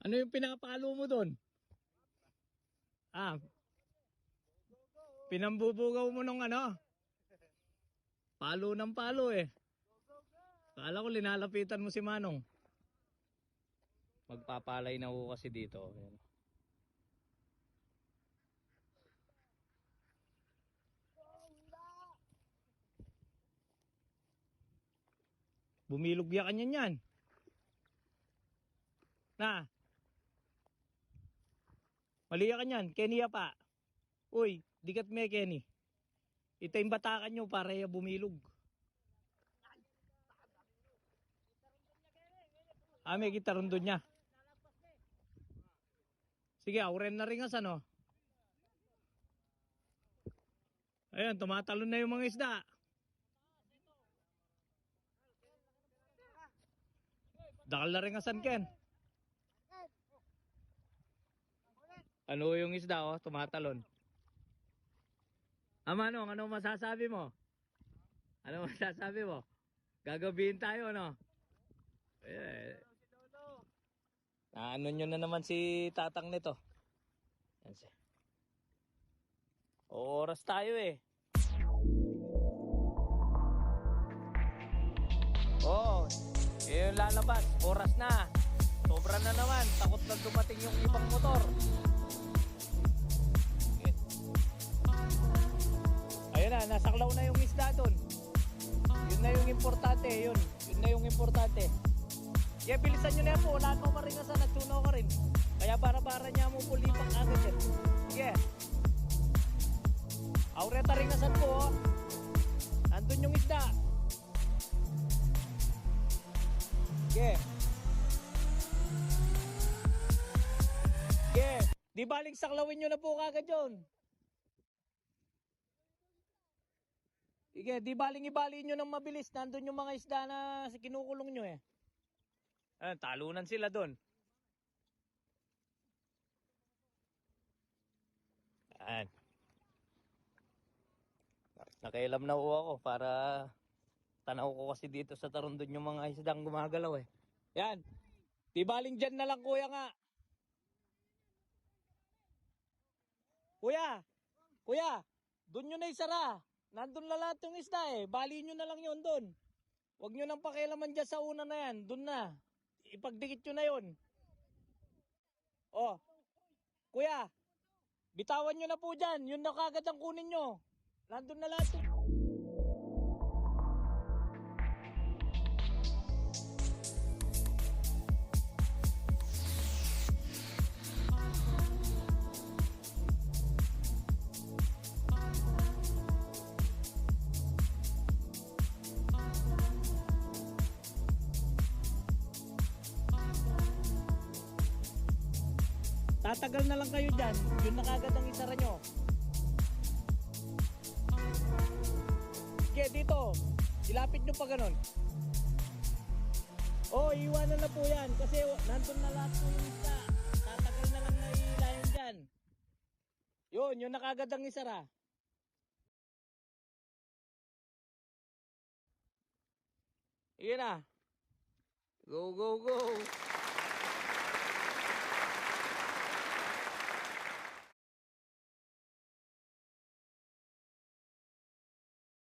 Ano yung pinapalo mo doon? Ah, pinambubugaw mo nung ano? Palo ng palo eh. Kala ko linalapitan mo si Manong. Magpapalay na ho kasi dito. Ayan. Bumilog ya kanyan yan. Na. Mali ya kanyan. Kenny ya pa. Uy, dikat me Kenny. Ito yung batakan nyo para ya bumilog. Ah, may gitaron doon niya. Sige, auren na rin as ano. Ayan, tumatalon na yung mga isda. Dakal na rin asan Ken. Ano yung isda oh, tumatalon. Manong, ano masasabi mo? Ano masasabi mo? Gagabihin tayo, no? Eh, ano nyo na naman si tatang nito. Yan siya. Oras tayo eh. Oo, yung lalabas. Oras na. Sobra na naman. Takot na dumating yung ibang motor. Ayun na, nasaklaw na yung isda doon. Yun na yung importante, yun na yung importante. Yeah, bilisan nyo na yan po, wala ka maringasan at tunaw ka rin. Kaya para niya mo pulipak agad yan. Sige. Aureta ringasan po oh. Nandun yung isda. Sige. Sige. Di baling saklawin nyo na po kagad yun. Sige, di baling ibali nyo ng mabilis. Nandun yung mga isda na kinukulong nyo eh. Talunan sila doon. Ayan. Nakailam na ho ako para tanaw ko kasi dito sa Tarundon yung mga isdang gumagalaw eh. Yan. Di baling dyan na lang kuya nga. Kuya. Kuya. Doon nyo na isara. Nandun na lahat yung isda eh. Bali nyo na lang yun doon. Huwag nyo nang pakialaman dyan sa una na yan. Doon na. Ipagdikit nyo na yun. Oh. Kuya. Bitawan nyo na po dyan. Yun na kagad ang kunin nyo. Nandun na lahat. Tatagal na lang kayo dyan. Yun na kagad ang isara nyo. Sige, dito. Ilapit nyo pa ganun. Oh, iwanan na po yan. Kasi nandun na lahat po yung isda. Tatagal na lang na ilayan dyan. Yun na kagad ang isara. Iyan na. Go, go, go.